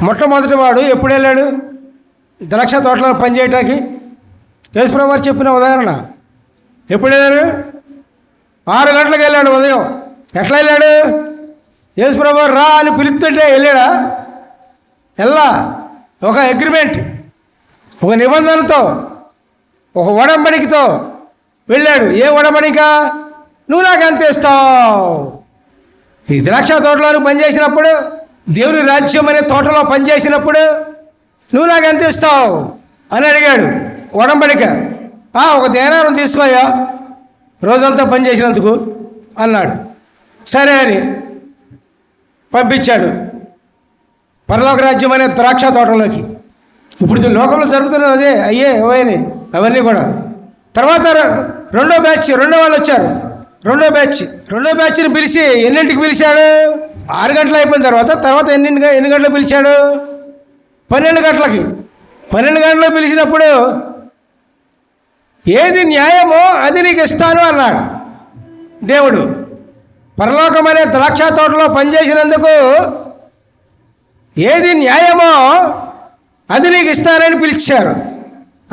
మొట్టమొదటి వాడు ఎప్పుడు వెళ్ళాడు ద్రాక్ష తోటలో పనిచేయటానికి? యేసుప్రభు వారు చెప్పిన ఉదాహరణ. ఎప్పుడు వెళ్ళాడు? 6 గంటలకు వెళ్ళాడు ఉదయం. ఎట్లా వెళ్ళాడు? యేసుప్రభు వారు రా అని పిలుస్తుంటే వెళ్ళాడా? వెళ్ళా. ఒక అగ్రిమెంట్, ఒక నిబంధనతో, ఒక ఒడంబడికతో వెళ్ళాడు. ఏ ఒడంబడిక? నువ్వు నాకు ఎంత ఇస్తావు? ఈ ద్రాక్ష తోటలో పనిచేసినప్పుడు, దేవుని రాజ్యం అనే తోటలో పనిచేసినప్పుడు నువ్వు నాకు ఎంత ఇస్తావు అని అడిగాడు. ఒడంబడిక. ఒక దేనారం తీసుకోయా రోజంతా పనిచేసినందుకు అన్నాడు. సరే అని పంపించాడు పరలోక రాజ్యం అనే ద్రాక్ష తోటలోకి. ఇప్పుడు లోకంలో జరుగుతున్నది అదే. అవన్నీ అవన్నీ కూడా. తర్వాత రెండో వాళ్ళు వచ్చారు. రెండో బ్యాచ్ని పిలిచి ఎన్నింటికి పిలిచాడు? 6 గంటలు అయిపోయిన తర్వాత ఎన్ని గంటలకు పిలిచాడు? 12 గంటలకి. 12 గంటలకు పిలిచినప్పుడు ఏది న్యాయమో అది నీకు ఇస్తాను అన్నాడు దేవుడు. పరలోకం అనే ద్రాక్ష తోటలో పనిచేసినందుకు ఏది న్యాయమో అది నీకు ఇస్తానని పిలిచారు.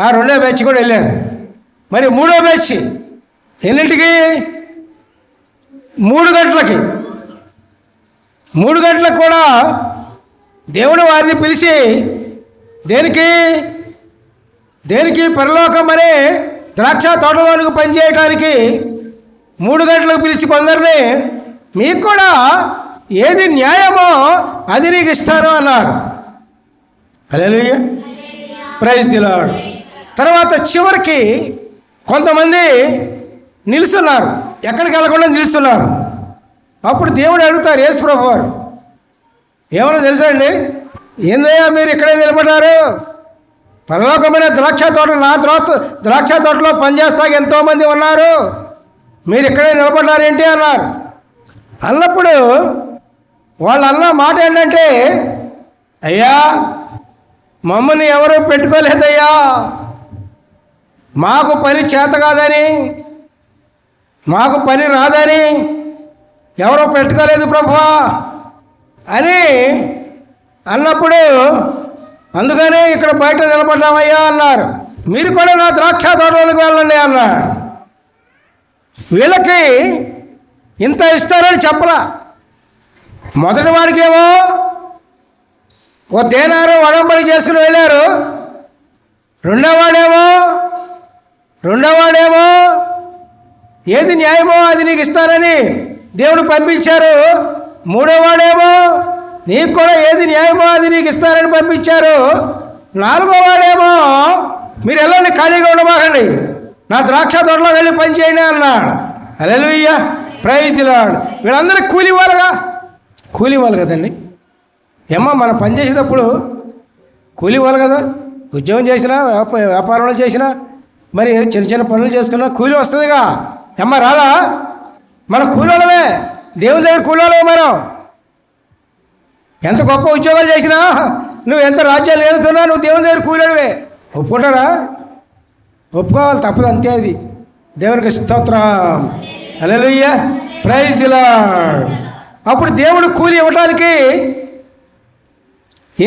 ఆ రెండో బ్యాచ్ కూడా వెళ్ళారు. మరి మూడో బ్యాచ్ ఎన్నింటికి? 3 గంటలకి. 3 గంటలకు కూడా దేవుడు వారిని పిలిచి దేనికి పరలోకం అనే ద్రాక్ష తోటలోనికి పనిచేయటానికి 3 గంటలకు పిలిచి కొందరిని మీకు కూడా ఏది న్యాయమో అది నీకు ఇస్తాను అన్నారు. హల్లెలూయా, ప్రైజ్ ది లార్డ్. తర్వాత చివరికి కొంతమంది నిలుస్తున్నారు, ఎక్కడికి వెళ్ళకుండా నిలుస్తున్నారు. అప్పుడు దేవుడు అడుగుతారు యేసుప్రభు వారు, ఏమన్నా తెలుసా అండి, ఏందయ్యా మీరు ఇక్కడే నిలబడ్డారు? పరలోకమైన ద్రాక్ష తోటలో పనిచేస్తాక ఎంతోమంది ఉన్నారు, మీరు ఇక్కడే నిలబడ్డారేంటి అన్నారు. అన్నప్పుడు వాళ్ళు అన్న మాట ఏంటంటే, అయ్యా మమ్మల్ని ఎవరూ పెట్టుకోలేదయ్యా, మాకు పని చేత కాదని, మాకు పని రాదని ఎవరో పెట్టుకోలేదు ప్రభువా అని అన్నప్పుడు, అందుకనే ఇక్కడ బయట నిలబడ్డామయ్యా అన్నారు. మీరు కూడా నా ద్రాక్ష తోటలోకి వెళ్ళండి అన్నాడు. వీళ్ళకి ఇంత ఇస్తారని చెప్పలా. మొదటి వాడికేమో ఓ దేనారు ఒడంబడి చేసుకుని వెళ్ళారు. రెండోవాడేమో ఏది న్యాయమో అది నీకు ఇస్తానని దేవుడు పంపించారు. మూడోవాడేమో నీకు కూడా ఏది న్యాయమో అది నీకు ఇస్తానని పంపించారు. 4వ వాడేమో మీరు వెళ్ళండి, ఖాళీగా ఉండబాకండి, నా ద్రాక్ష తోటలో వెళ్ళి పని చేయండి అన్నాడు. హల్లెలూయా, ప్రైజ్ ది లార్డ్. వీళ్ళందరికీ కూలి ఇవ్వాలి కదండి. మనం పని చేసేటప్పుడు కూలి ఇవ్వాలి కదా. ఉద్యోగం చేసినా, వ్యాపారంలో చేసినా, మరి చిన్న పనులు చేసుకున్నా కూలి వస్తుందిగా. రాదా? మనం కూలోళ్ళమే, దేవుని దగ్గర కూలోళ్ళమే. మనం ఎంత గొప్ప ఉద్యోగాలు చేసినా, నువ్వు ఎంత రాజ్యాలు ఏలుస్తున్నా, నువ్వు దేవుని దగ్గర కూలోడివే. ఒప్పుకుంటారా? ఒప్పుకోవాలి, తప్పదు, అంతే. అది దేవునికి స్తోత్రం. హల్లెలూయా, ప్రైజ్ ది లార్డ్. అప్పుడు దేవుడు కూలి ఇవ్వడానికి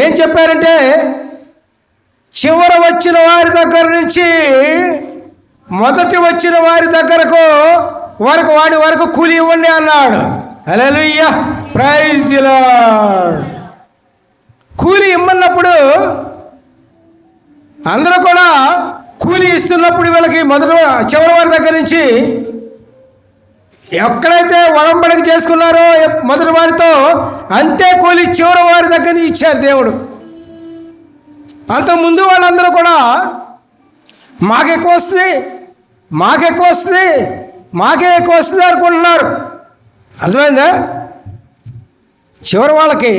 ఏం చెప్పారంటే, చివర వచ్చిన వారి దగ్గర నుంచి మొదటి వచ్చిన వారి దగ్గరకు వాడి వరకు కూలి ఇవ్వండి అన్నాడు. హల్లెలూయా, ప్రైజ్ ది లార్డ్. కూలి ఇమ్మన్నప్పుడు అందరూ కూడా కూలి ఇస్తున్నప్పుడు వీళ్ళకి చివరి వారి దగ్గర నుంచి ఎక్కడైతే ఒడంబడిక చేసుకున్నారో మొదటి వారితో, అంతే కూలి చివరి వారి దగ్గర నుంచి ఇచ్చారు దేవుడు. అంతకుముందు వాళ్ళందరూ కూడా మాకే ఎక్కువ వస్తుంది అనుకుంటున్నారు. అర్థమైందా? చివరి వాళ్ళకి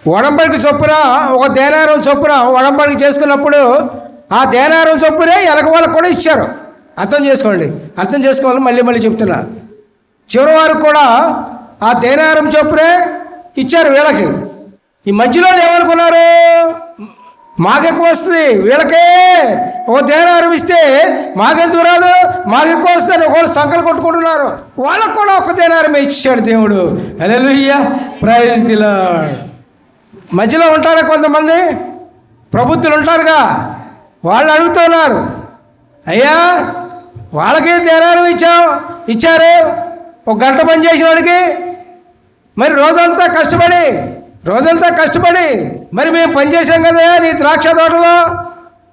ఒడంబడిక చొప్పున, ఒక దేనారం చొప్పున ఒడంబడిక చేసుకున్నప్పుడు ఆ దేనారం చొప్పునే ఎలక వాళ్ళకు కూడా ఇచ్చారు. అర్థం చేసుకోవాలి, మళ్ళీ చెప్తున్నా. చివరి వారికి కూడా ఆ దేనారం చొప్పునే ఇచ్చారు వీళ్ళకి. ఈ మధ్యలో ఏమనుకున్నారు, మాకెక్కువ వస్తుంది, వీళ్ళకే ఓ దేనారం ఇస్తే మాకెందుకు రాదు, మాకెక్కువ వస్తుంది ఒకళ్ళు సంకలు కొట్టుకుంటున్నారు. వాళ్ళకు కూడా ఒక దేనారమే ఇచ్చాడు దేవుడు. హల్లెలూయా, ప్రైజ్ ది లార్డ్. మధ్యలో ఉంటారా కొంతమంది ప్రబుద్ధులు ఉంటారుగా, వాళ్ళు అడుగుతున్నారు, అయ్యా వాళ్ళకే తేరారు ఇచ్చారు 1 గంట పని చేసిన వాడికి, మరి రోజంతా కష్టపడి మరి మేము పనిచేసాం కదా నీ ద్రాక్ష తోటలో,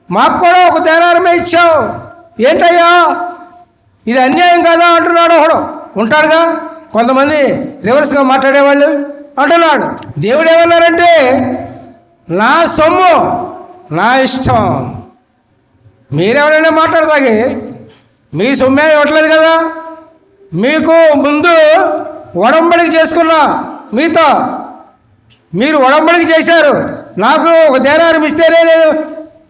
మాకు కూడా 1 తేరారమే ఇచ్చావు, ఏంటయ్యా ఇది అన్యాయం కదా అంటున్నాడు. ఒకడు ఉంటాడుగా, కొంతమంది రివర్స్గా మాట్లాడేవాళ్ళు అంటున్నాడు. దేవుడు ఏమన్నారంటే, నా సొమ్ము నా ఇష్టం. మీరెవరైనా మాట్లాడతాకి మీ సొమ్మే ఇవ్వట్లేదు కదా, మీకు ముందు ఒడంబడిక చేసుకున్నా, మీతో మీరు ఒడంబడిక చేశారు, నాకు 1 దేనారం ఇస్తేనే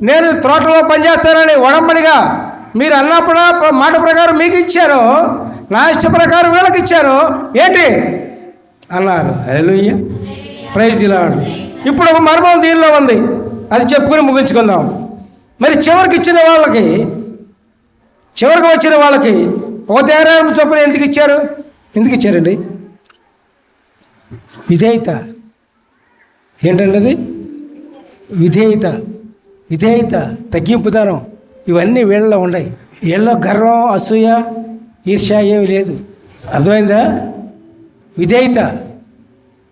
నేను తోటలో పనిచేస్తానని ఒడంబడిగా మీరు అన్నప్పుడు మాట ప్రకారం మీకు ఇచ్చాను, నా ఇష్ట ప్రకారం వీళ్ళకి ఇచ్చాను ఏంటి అన్నారు. హల్లెలూయా, ప్రైజ్ ది లార్డ్. ఇప్పుడు ఒక మర్మం దీనిలో ఉంది, అది చెప్పుకొని ముగించుకుందాం. మరి చివరికి వచ్చిన వాళ్ళకి 1 దేనారం చొప్పున ఎందుకు ఇచ్చారండి? విధేయత. ఏంటండి అది? విధేయత, తగ్గింపుదనం, ఇవన్నీ వీళ్ళలో ఉన్నాయి. వీళ్ళలో గర్వం, అసూయ, ఈర్ష్య ఏమి లేదు. అర్థమైందా? విధేయత.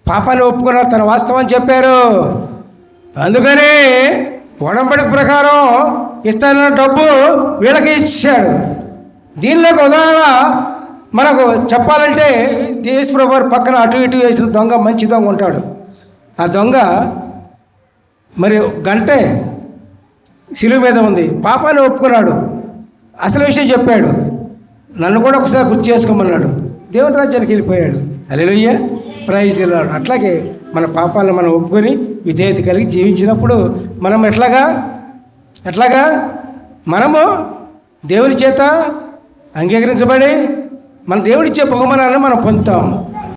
పాపాన్ని ఒప్పుకున్నారు, తన వాస్తవం చెప్పారు. అందుకని ఒడంబడిక ప్రకారం ఇస్తానన్న డబ్బు వీళ్ళకి ఇచ్చాడు. దీనిలోకి ఉదాహరణ మనకు చెప్పాలంటే, యేసుప్రభు పక్కన అటు ఇటు వేసిన దొంగ, మంచి దొంగ ఉంటాడు. ఆ దొంగ మరి గంటే శిలువ మీద ఉంది, పాపాన్ని ఒప్పుకున్నాడు, అసలు విషయం చెప్పాడు, నన్ను కూడా ఒకసారి గుర్తు చేసుకోమన్నాడు, దేవుని రాజ్యానికి వెళ్ళిపోయాడు. హల్లెలూయా, ప్రైజ్ ది లార్డ్. అట్లాగే మన పాపాలను మనం ఒప్పుకొని విధేయత కలిగి జీవించినప్పుడు మనం ఎట్లాగా మనము దేవుని చేత అంగీకరించబడి మన దేవుడిచ్చే బహుమానాలను మనం పొందుతాం.